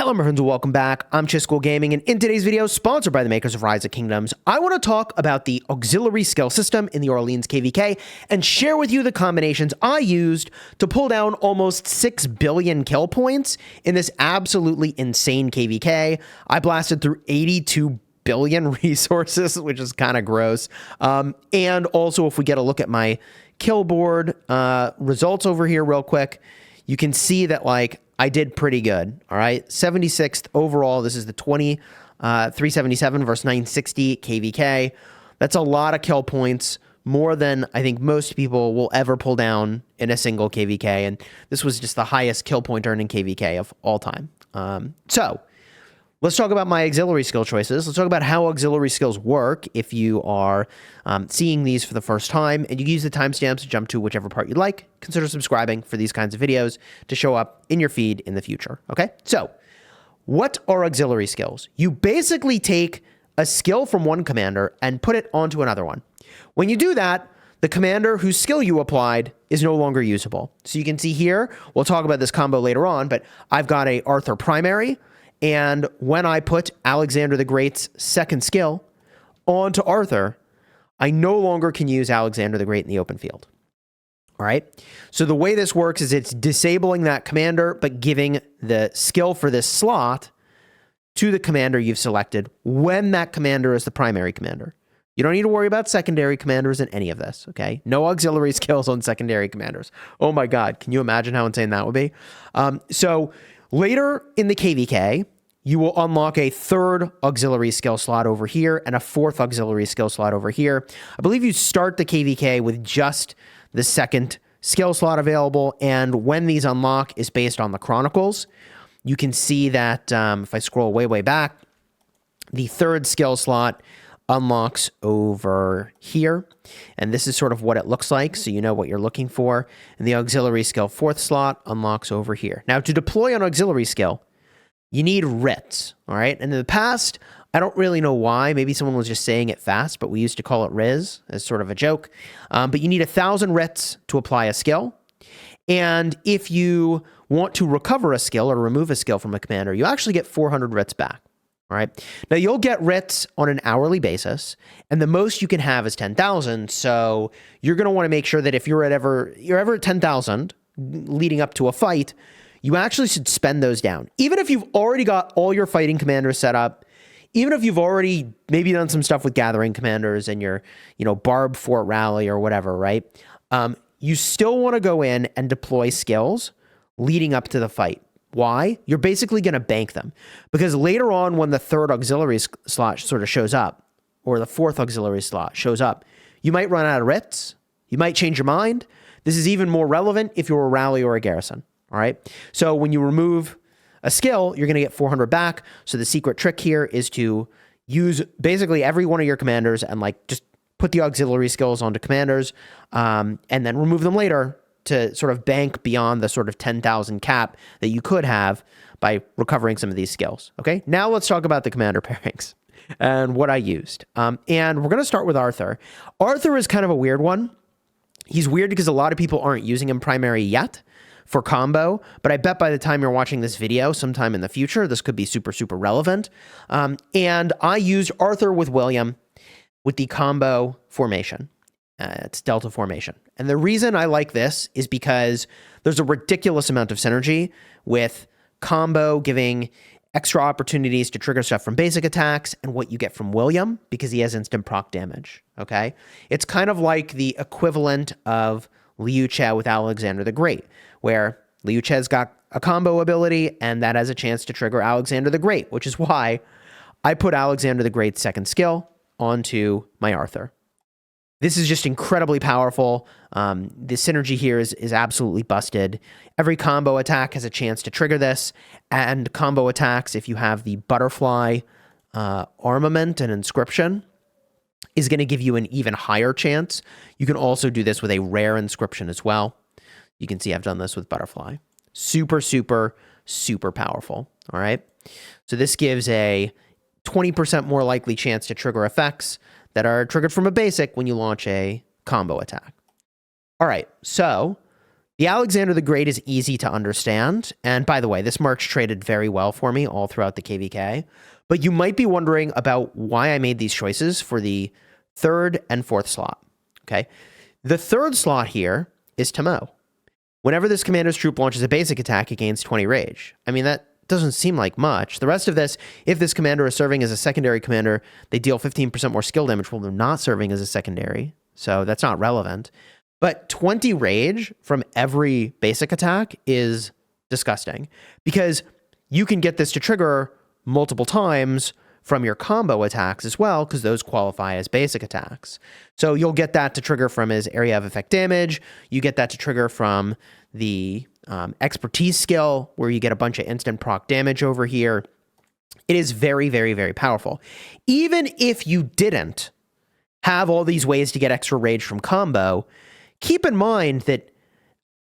Hello my friends and welcome back. I'm Chisgule Gaming, and in today's video, sponsored by the makers of Rise of Kingdoms, I want to talk about the auxiliary skill system in the Orleans KvK and share with you the combinations I used to pull down almost 6 billion kill points in this absolutely insane KvK. I blasted through 82 billion resources, which is kind of gross. And also, if we get a look at my kill board results over here real quick, you can see that I did pretty good, all right? 76th overall. This is the 377 versus 960 KvK. That's a lot of kill points, more than I think most people will ever pull down in a single KvK, and this was just the highest kill point earning KvK of all time. So let's talk about my auxiliary skill choices. Let's talk about how auxiliary skills work if you are seeing these for the first time, and you can use the timestamps to jump to whichever part you'd like. Consider subscribing for these kinds of videos to show up in your feed in the future, okay? So what are auxiliary skills? You basically take a skill from one commander and put it onto another one. When you do that, the commander whose skill you applied is no longer usable. So you can see here, we'll talk about this combo later on, but I've got a Arthur primary, and when I put Alexander the Great's second skill onto Arthur, I no longer can use Alexander the Great in the open field. All right. So the way this works is it's disabling that commander, but giving the skill for this slot to the commander you've selected when that commander is the primary commander. You don't need to worry about secondary commanders in any of this, okay? No auxiliary skills on secondary commanders. Oh my God, can you imagine how insane that would be? So later in the KvK, you will unlock a third auxiliary skill slot over here and a fourth auxiliary skill slot over here. I believe you start the KvK with just the second skill slot available, and when these unlock is based on the Chronicles. You can see that if I scroll way back, the third skill slot unlocks over here, and this is sort of what it looks like, so you know what you're looking for. And the auxiliary skill fourth slot unlocks over here. Now, to deploy an auxiliary skill, you need writs, all right? And in the past, I don't really know why. Maybe someone was just saying it fast, but we used to call it Riz as sort of a joke. But you need 1,000 writs to apply a skill. And if you want to recover a skill or remove a skill from a commander, you actually get 400 writs back. All right. Now, you'll get writs on an hourly basis, and the most you can have is 10,000. So you're going to want to make sure that if you're ever at 10,000 leading up to a fight, you actually should spend those down. Even if you've already got all your fighting commanders set up, even if you've already maybe done some stuff with gathering commanders and your, Barb Fort Rally or whatever, right? You still want to go in and deploy skills leading up to the fight. Why? You're basically going to bank them, because later on when the third auxiliary slot sort of shows up, or the fourth auxiliary slot shows up, you might run out of writs. You might change your mind. This is even more relevant if you're a rally or a garrison. All right. So when you remove a skill, you're going to get 400 back. So the secret trick here is to use basically every one of your commanders and just put the auxiliary skills onto commanders, and then remove them later to sort of bank beyond the sort of 10,000 cap that you could have by recovering some of these skills. Okay, now let's talk about the commander pairings and what I used. And we're going to start with Arthur. Arthur is kind of a weird one. He's weird because a lot of people aren't using him primary yet for combo, but I bet by the time you're watching this video sometime in the future, this could be super relevant. And I used Arthur with William with the combo formation. It's Delta formation. And the reason I like this is because there's a ridiculous amount of synergy with combo giving extra opportunities to trigger stuff from basic attacks and what you get from William because he has instant proc damage, okay? It's kind of like the equivalent of Liu Che with Alexander the Great, where Liu Che's got a combo ability and that has a chance to trigger Alexander the Great, which is why I put Alexander the Great's second skill onto my Arthur. This is just incredibly powerful. The synergy here is absolutely busted. Every combo attack has a chance to trigger this, and combo attacks, if you have the butterfly armament and inscription, is going to give you an even higher chance. You can also do this with a rare inscription as well. You can see I've done this with butterfly. Super powerful. All right. So this gives a 20% more likely chance to trigger effects that are triggered from a basic when you launch a combo attack. All right, so The Alexander the Great is easy to understand. And by the way, this march traded very well for me all throughout the KvK. But you might be wondering about why I made these choices for the third and fourth slot. Okay. The third slot here is Tamo. Whenever this commander's troop launches a basic attack, it gains 20 rage. I mean, that doesn't seem like much. The rest of this, if this commander is serving as a secondary commander, they deal 15% more skill damage. Well, they're not serving as a secondary, so that's not relevant. But 20 rage from every basic attack is disgusting because you can get this to trigger multiple times from your combo attacks as well, because those qualify as basic attacks. So you'll get that to trigger from his area of effect damage. You get that to trigger from the expertise skill, where you get a bunch of instant proc damage over here. It is very, very, very powerful. Even if you didn't have all these ways to get extra rage from combo, keep in mind that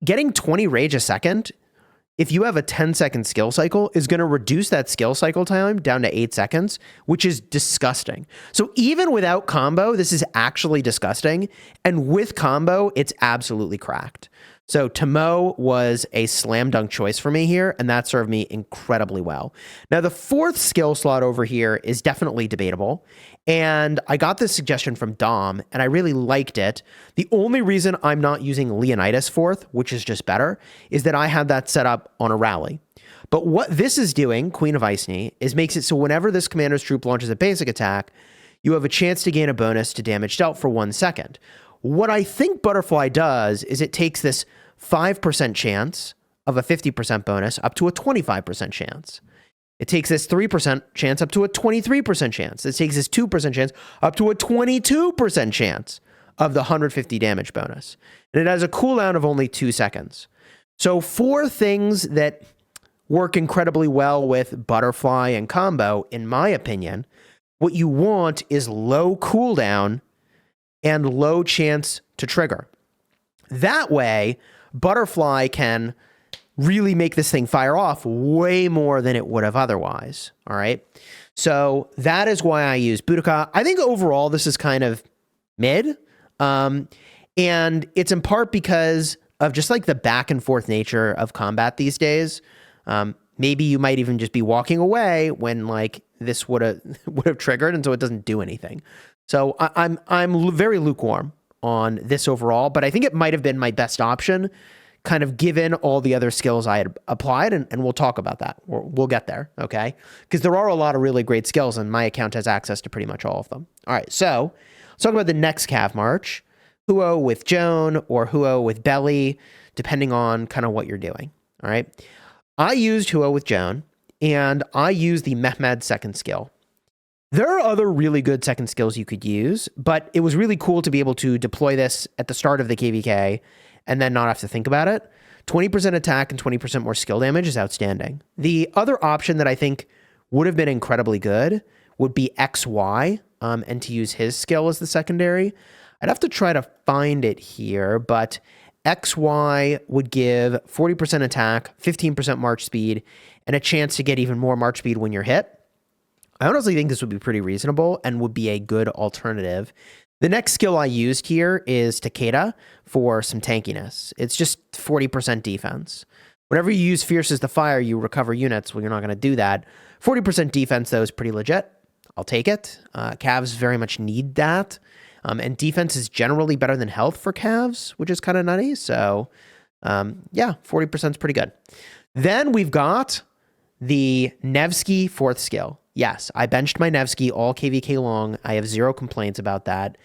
getting 20 rage a second, if you have a 10-second skill cycle, is going to reduce that skill cycle time down to 8 seconds, which is disgusting. So even without combo, this is actually disgusting. And with combo, it's absolutely cracked. So Tamo was a slam dunk choice for me here, and that served me incredibly well. Now, the fourth skill slot over here is definitely debatable, and I got this suggestion from Dom, and I really liked it. The only reason I'm not using Leonidas fourth, which is just better, is that I had that set up on a rally. But what this is doing, Queen of Iceni, is makes it so whenever this commander's troop launches a basic attack, you have a chance to gain a bonus to damage dealt for 1 second. What I think Butterfly does is it takes this 5% chance of a 50% bonus up to a 25% chance. It takes this 3% chance up to a 23% chance. It takes this 2% chance up to a 22% chance of the 150 damage bonus. And it has a cooldown of only 2 seconds. So 4 things that work incredibly well with Butterfly and combo, in my opinion. What you want is low cooldown and low chance to trigger. That way, Butterfly can really make this thing fire off way more than it would have otherwise. All right. So that is why I use Boudica. I think overall this is kind of mid. And it's in part because of just like the back and forth nature of combat these days. Maybe you might even just be walking away when like this would have triggered, and so it doesn't do anything. So I'm very lukewarm on this overall, but I think it might have been my best option, kind of given all the other skills I had applied, and we'll talk about that. We'll get there, okay? Because there are a lot of really great skills, and my account has access to pretty much all of them. All right, so let's talk about the next Cav March. Huo with Joan or Huo with Belly, depending on kind of what you're doing, all right? I used Huo with Joan, and I used the Mehmed second skill. There are other really good second skills you could use, but it was really cool to be able to deploy this at the start of the KvK and then not have to think about it. 20% attack and 20% more skill damage is outstanding. The other option that I think would have been incredibly good would be XY, and to use his skill as the secondary. I'd have to try to find it here, but XY would give 40% attack, 15% march speed, and a chance to get even more march speed when you're hit. I honestly think this would be pretty reasonable and would be a good alternative. The next skill I used here is Takeda for some tankiness. It's just 40% defense. Whenever you use Fierce as the Fire, you recover units. Well, you're not going to do that. 40% defense, though, is pretty legit. I'll take it. Cavs very much need that. And defense is generally better than health for Cavs, which is kind of nutty. So, yeah, 40% is pretty good. Then we've got the Nevsky fourth skill. Yes, I benched my Nevsky all KvK long. I have 0 complaints about that.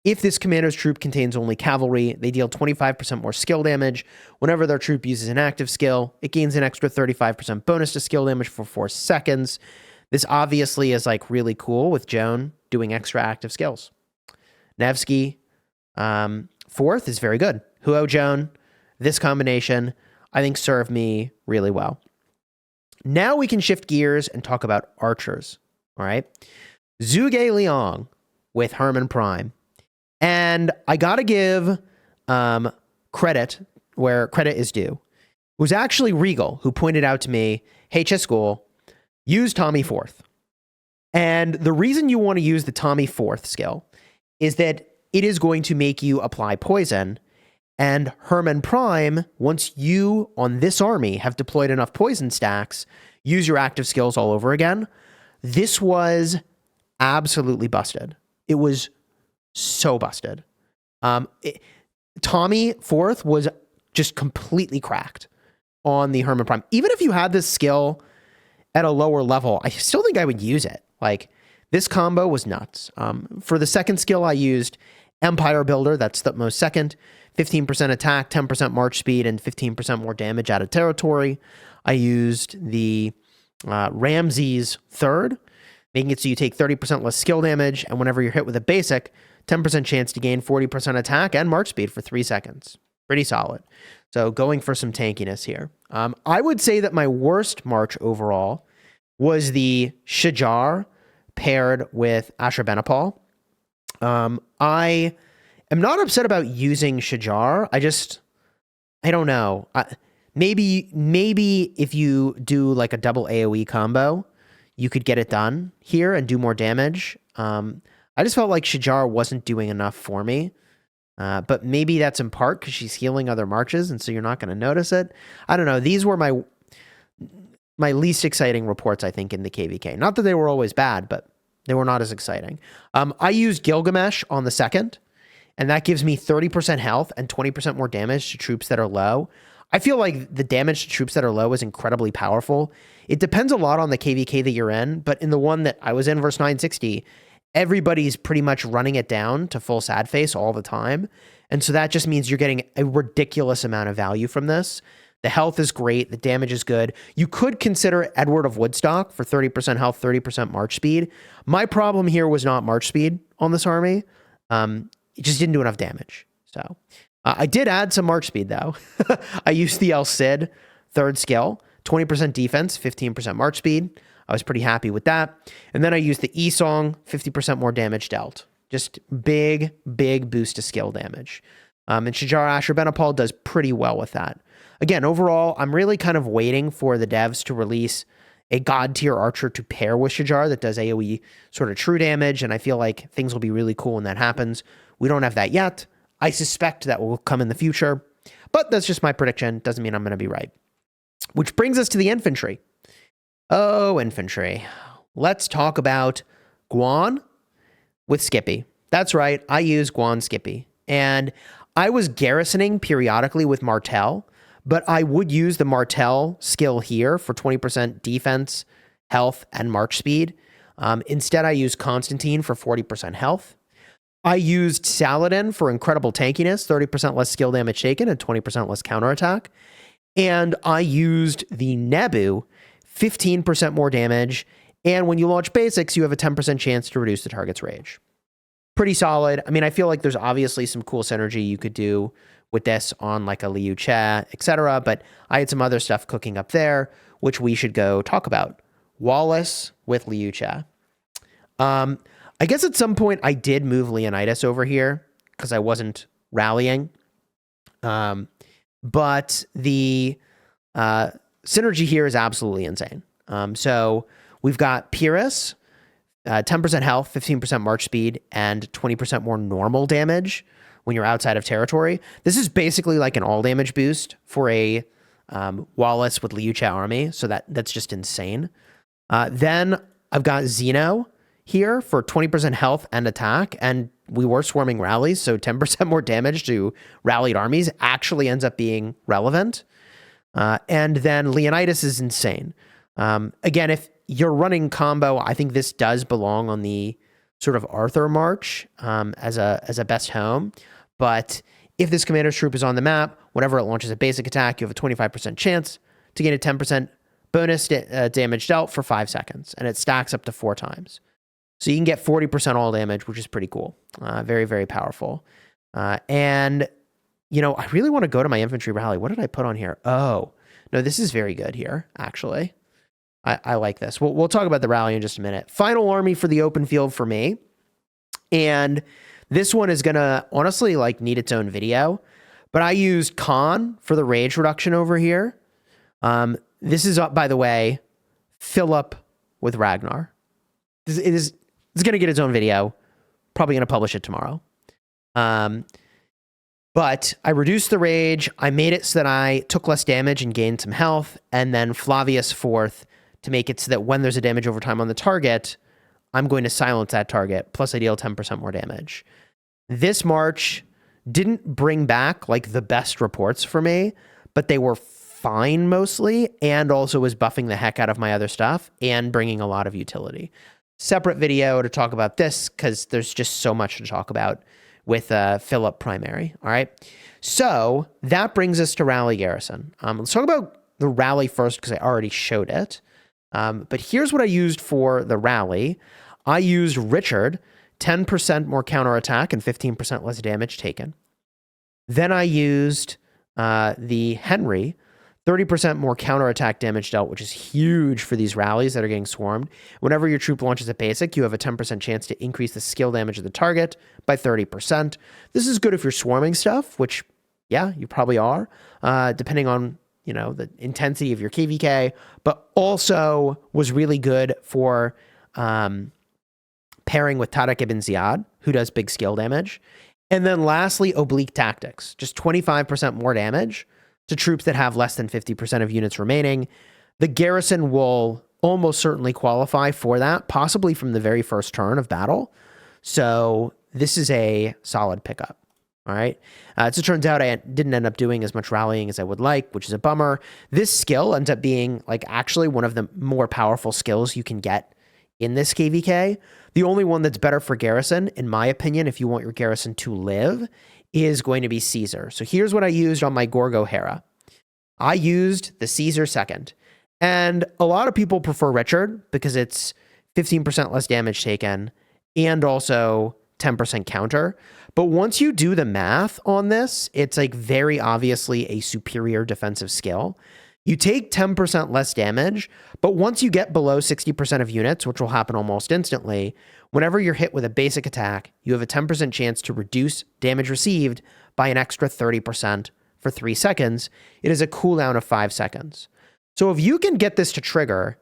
If this commander's troop contains only cavalry, they deal 25% more skill damage. Whenever their troop uses an active skill, it gains an extra 35% bonus to skill damage for 4 seconds. This obviously is like really cool with Joan doing extra active skills. Nevsky, fourth is very good. Huo Joan, this combination, I think served me really well. Now we can shift gears and talk about archers, all right? Zhuge Liang with Hermann Prime. And I got to give credit where credit is due. It was actually Regal who pointed out to me, hey, Chisgule, use Tommy fourth. And the reason you want to use the Tommy fourth skill is that it is going to make you apply poison. And Hermann Prime, once you, on this army, have deployed enough poison stacks, use your active skills all over again. This was absolutely busted. It was so busted. Tommy Fourth was just completely cracked on the Hermann Prime. Even if you had this skill at a lower level, I still think I would use it. Like, this combo was nuts. For the second skill, I used Empire Builder. That's the most second. 15% attack, 10% march speed, and 15% more damage out of territory. I used the Ramses third, making it so you take 30% less skill damage, and whenever you're hit with a basic, 10% chance to gain 40% attack and march speed for 3 seconds. Pretty solid. So going for some tankiness here. I would say that my worst march overall was the Shajar paired with Ashurbanipal. I am not upset about using Shajar. I don't know. Maybe if you do like a double AoE combo, you could get it done here and do more damage. I just felt like Shajar wasn't doing enough for me. But maybe that's in part because she's healing other marches, and so you're not going to notice it. I don't know. These were my least exciting reports, I think, in the KvK. Not that they were always bad, but they were not as exciting. I used Gilgamesh on the second, and that gives me 30% health and 20% more damage to troops that are low. I feel like the damage to troops that are low is incredibly powerful. It depends a lot on the KvK that you're in, but in the one that I was in, verse 960, everybody's pretty much running it down to full sad face all the time. And so that just means you're getting a ridiculous amount of value from this. The health is great. The damage is good. You could consider Edward of Woodstock for 30% health, 30% march speed. My problem here was not march speed on this army. It just didn't do enough damage. So I did add some march speed, though. I used the El Cid third skill, 20% defense, 15% march speed. I was pretty happy with that. And then I used the E-Song, 50% more damage dealt. Just big, big boost to skill damage. And Shajar Ashurbanipal does pretty well with that. Again, overall, I'm really kind of waiting for the devs to release a god tier archer to pair with Shajar that does AoE sort of true damage, and I feel like things will be really cool when that happens. We don't have that yet. I suspect that will come in the future, but that's just my prediction. Doesn't mean I'm going to be right. Which brings us to the infantry. Oh, infantry. Let's talk about Guan with Scipio. That's right, I use Guan Scipio. And I was garrisoning periodically with Martel, but I would use the Martel skill here for 20% defense, health, and march speed. Instead, I used Constantine for 40% health. I used Saladin for incredible tankiness, 30% less skill damage taken and 20% less counterattack. And I used the Nebu, 15% more damage, and when you launch basics, you have a 10% chance to reduce the target's rage. Pretty solid. I mean, I feel like there's obviously some cool synergy you could do with this on like a Liu Che, etc., but I had some other stuff cooking up there, which we should go talk about. Wallace with Liu Che. I guess at some point I did move Leonidas over here because I wasn't rallying. But the synergy here is absolutely insane. So we've got Pyrrhus, 10% health, 15% march speed, and 20% more normal damage when you're outside of territory. This is basically like an all damage boost for a Wallace with Liu Che army. So that's just insane. Then I've got Zeno here for 20% health and attack, and we were swarming rallies, so 10% more damage to rallied armies actually ends up being relevant. And then Leonidas is insane. Again, if you're running combo, I think this does belong on the sort of Arthur March as a best home. But if this commander's troop is on the map, whenever it launches a basic attack, you have a 25% chance to gain a 10% bonus damage dealt for 5 seconds, and it stacks up to 4 times. So you can get 40% all damage, which is pretty cool. Very, very powerful. And, you know, I really want to go to my infantry rally. What did I put on here? Oh, no, this is very good here, actually. I like this. We'll talk about the rally in just a minute. Final army for the open field for me. And this one is going to, honestly, like, need its own video. But I used Khan for the rage reduction over here. This is, by the way, Philip with Ragnar. It's going to get its own video. Probably going to publish it tomorrow. But But I reduced the rage. I made it so that I took less damage and gained some health. And then Flavius Fourth to make it so that when there's a damage over time on the target, I'm going to silence that target. Plus I deal 10% more damage. This march didn't bring back like the best reports for me, but they were fine mostly, and also was buffing the heck out of my other stuff and bringing a lot of utility. Separate video to talk about this because there's just so much to talk about with Philip Primary. All right. So that brings us to Rally Garrison. Let's talk about the rally first because I already showed it. But here's what I used for the rally. I used Richard, 10% more counterattack and 15% less damage taken. Then I used the Henry, 30% more counterattack damage dealt, which is huge for these rallies that are getting swarmed. Whenever your troop launches a basic, you have a 10% chance to increase the skill damage of the target by 30%. This is good if you're swarming stuff, which, yeah, you probably are, depending on, you know, the intensity of your KvK, but also was really good for pairing with Tariq ibn Ziyad, who does big skill damage. And then lastly, Oblique Tactics, just 25% more damage to troops that have less than 50% of units remaining. The Garrison will almost certainly qualify for that, possibly from the very first turn of battle. So this is a solid pickup. All right. As it turns out, I didn't end up doing as much rallying as I would like, which is a bummer. This skill ends up being like actually one of the more powerful skills you can get in this KvK. The only one that's better for Garrison, in my opinion, if you want your Garrison to live, is going to be Caesar. So here's what I used on my Gorgo Hera. I used the Caesar second. And a lot of people prefer Richard because it's 15% less damage taken and also 10% counter. But once you do the math on this, it's like very obviously a superior defensive skill. You take 10% less damage, but once you get below 60% of units, which will happen almost instantly, whenever you're hit with a basic attack, you have a 10% chance to reduce damage received by an extra 30% for 3 seconds. It is a cooldown of 5 seconds. So if you can get this to trigger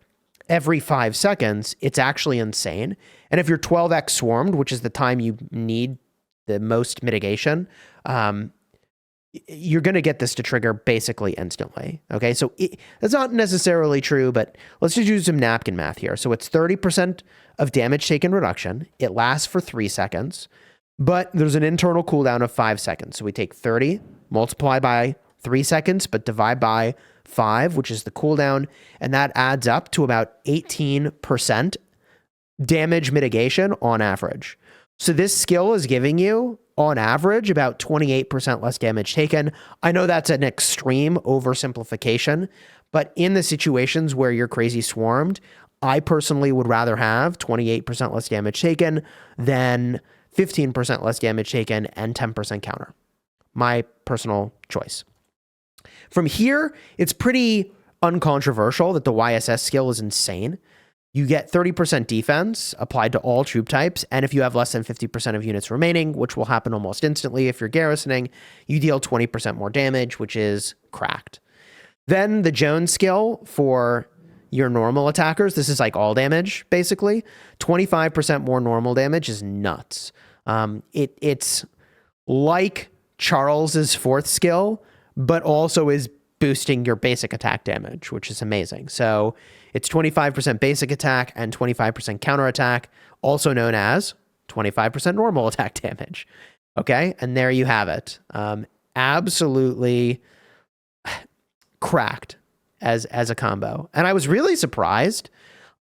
every 5 seconds, it's actually insane. And if you're 12x swarmed, which is the time you need the most mitigation, you're going to get this to trigger basically instantly. Okay, so that's not necessarily true, but let's just use some napkin math here. So it's 30% of damage taken reduction. It lasts for 3 seconds, but there's an internal cooldown of 5 seconds. So we take 30, multiply by 3 seconds, but divide by 5, which is the cooldown, and that adds up to about 18% damage mitigation on average. So this skill is giving you, on average, about 28% less damage taken. I know that's an extreme oversimplification, but in the situations where you're crazy swarmed, I personally would rather have 28% less damage taken than 15% less damage taken and 10% counter. My personal choice. From here, it's pretty uncontroversial that the YSS skill is insane. You get 30% defense applied to all troop types, and if you have less than 50% of units remaining, which will happen almost instantly if you're garrisoning, you deal 20% more damage, which is cracked. Then the Joan skill for your normal attackers, this is like all damage, basically. 25% more normal damage is nuts. It's like Charles's fourth skill, but also is boosting your basic attack damage, which is amazing. So it's 25% basic attack and 25% counter attack, also known as 25% normal attack damage. Okay, and there you have it. Absolutely cracked as a combo. And I was really surprised.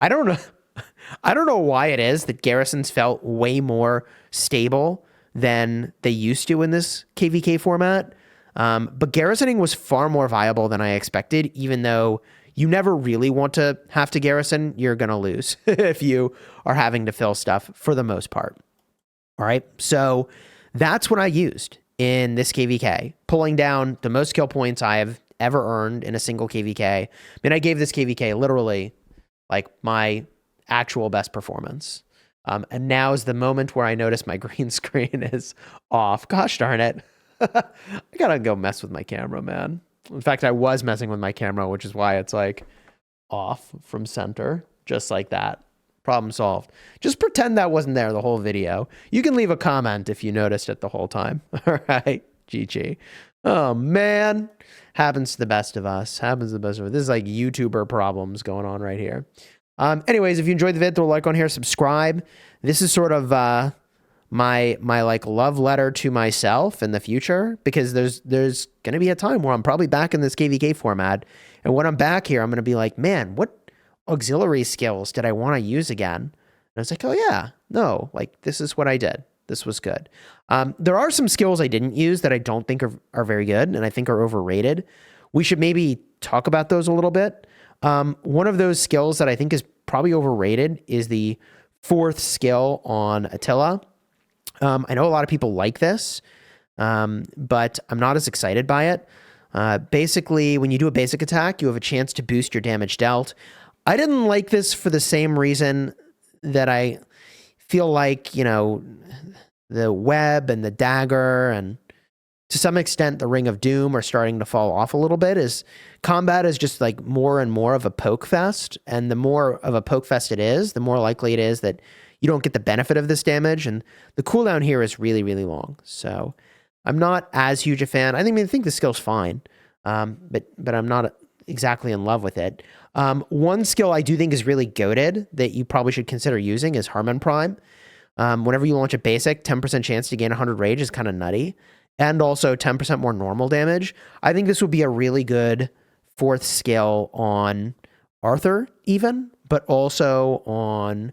I don't know why it is that garrisons felt way more stable than they used to in this KvK format. But garrisoning was far more viable than I expected, even though you never really want to have to garrison. You're going to lose if you are having to fill stuff for the most part. All right. So that's what I used in this KvK, pulling down the most skill points I have ever earned in a single KvK. I mean, I gave this KvK literally like my actual best performance. And now is the moment where I notice my green screen is off. Gosh darn it. I gotta go mess with my camera, man. In fact, I was messing with my camera, which is why it's like off from center, just like that. Problem solved. Just pretend that wasn't there the whole video. You can leave a comment if you noticed it the whole time. All right. GG. Oh, man. Happens to the best of us. Happens to the best of us. This is like YouTuber problems going on right here. Anyways, if you enjoyed the vid, throw a like on here, subscribe. This is sort of my like love letter to myself in the future, because there's going to be a time where I'm probably back in this KvK format. And when I'm back here, I'm going to be like, man, what auxiliary skills did I want to use again? And I was like, oh yeah, no, like this is what I did. This was good. There are some skills I didn't use that I don't think are very good and I think are overrated. We should maybe talk about those a little bit. One of those skills that I think is probably overrated is the 4th skill on Attila. I know a lot of people like this, but I'm not as excited by it. Basically, when you do a basic attack, you have a chance to boost your damage dealt. I didn't like this for the same reason that I feel like, you know, the web and the dagger and to some extent the Ring of Doom are starting to fall off a little bit. Is combat is just like more and more of a poke fest, and the more of a poke fest it is, the more likely it is that you don't get the benefit of this damage, and the cooldown here is really, really long. So I'm not as huge a fan. I think the skill's fine, but I'm not exactly in love with it. One skill I do think is really goated that you probably should consider using is Hermann Prime. Whenever you launch a basic, 10% chance to gain 100 rage is kind of nutty. And also 10% more normal damage. I think this would be a really good 4th skill on Arthur even, but also on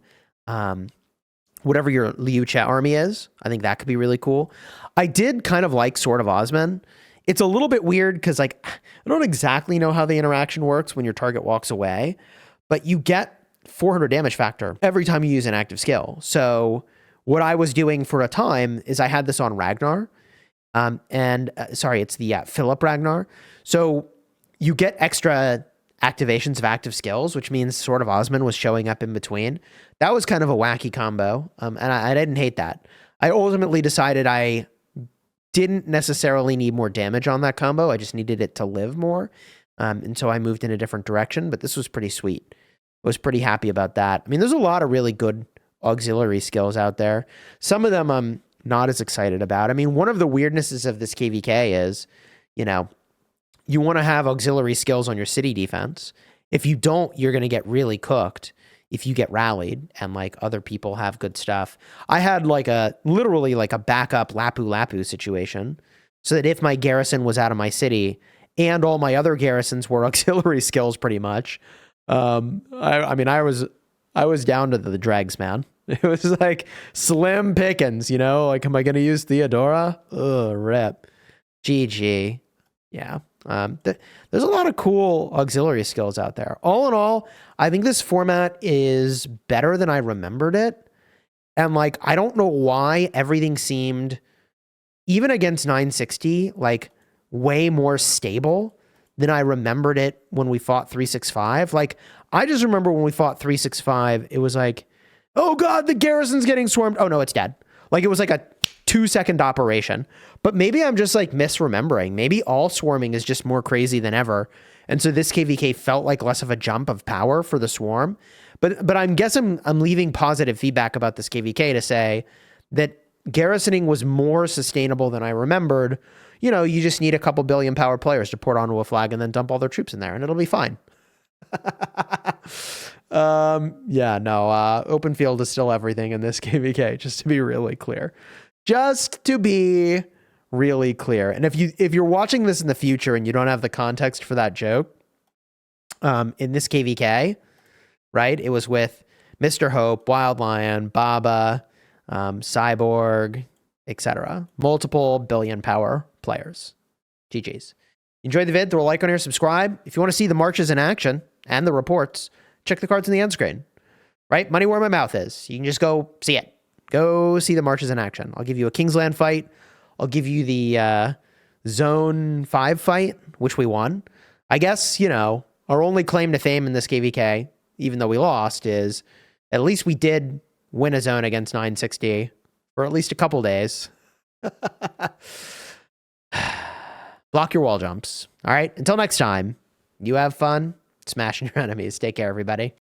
whatever your Liu Che army is. I think that could be really cool. I did kind of like Sword of Osman. It's a little bit weird because like I don't exactly know how the interaction works when your target walks away, but you get 400 damage factor every time you use an active skill. So what I was doing for a time is I had this on Ragnar. Sorry, it's the Philip Ragnar. So you get extra activations of active skills, which means Sword of Osman was showing up in between. That was kind of a wacky combo, and I didn't hate that. I ultimately decided I didn't necessarily need more damage on that combo. I just needed it to live more, and so I moved in a different direction, but this was pretty sweet. I was pretty happy about that. I mean, there's a lot of really good auxiliary skills out there. Some of them I'm not as excited about. I mean, one of the weirdnesses of this KvK is, you know, you want to have auxiliary skills on your city defense. If you don't, you're going to get really cooked if you get rallied and like other people have good stuff. I had like literally like a backup Lapu Lapu situation so that if my garrison was out of my city and all my other garrisons were auxiliary skills pretty much, I mean, I was down to the dregs, man. It was like slim pickings, you know, like, am I going to use Theodora? Ugh, rip. GG. Yeah. There's a lot of cool auxiliary skills out there. All in all, I think this format is better than I remembered it. And like, I don't know why everything seemed, even against 960, like way more stable than I remembered it when we fought 365. Like, I just remember when we fought 365, it was like, oh God, the garrison's getting swarmed. Oh no, it's dead. Like it was like a 2-second operation, but maybe I'm just like misremembering. Maybe all swarming is just more crazy than ever. And so this KvK felt like less of a jump of power for the swarm, but I'm guessing I'm leaving positive feedback about this KvK to say that garrisoning was more sustainable than I remembered. You know, you just need a couple billion power players to port onto a flag and then dump all their troops in there and it'll be fine. Yeah, no, open field is still everything in this KvK, just to be really clear. Just to be really clear. And if you're watching this in the future and you don't have the context for that joke, in this KvK, right, it was with Mr. Hope, Wild Lion, Baba, Cyborg, etc. Multiple billion power players. GG's. Enjoy the vid, throw a like on here, subscribe. If you want to see the marches in action and the reports, check the cards in the end screen. Right? Money where my mouth is. You can just go see it. Go see the marches in action. I'll give you a Kingsland fight. I'll give you the Zone 5 fight, which we won. I guess, you know, our only claim to fame in this KvK, even though we lost, is at least we did win a zone against 960 for at least a couple days. Block your wall jumps. All right? Until next time, you have fun smashing your enemies. Take care, everybody.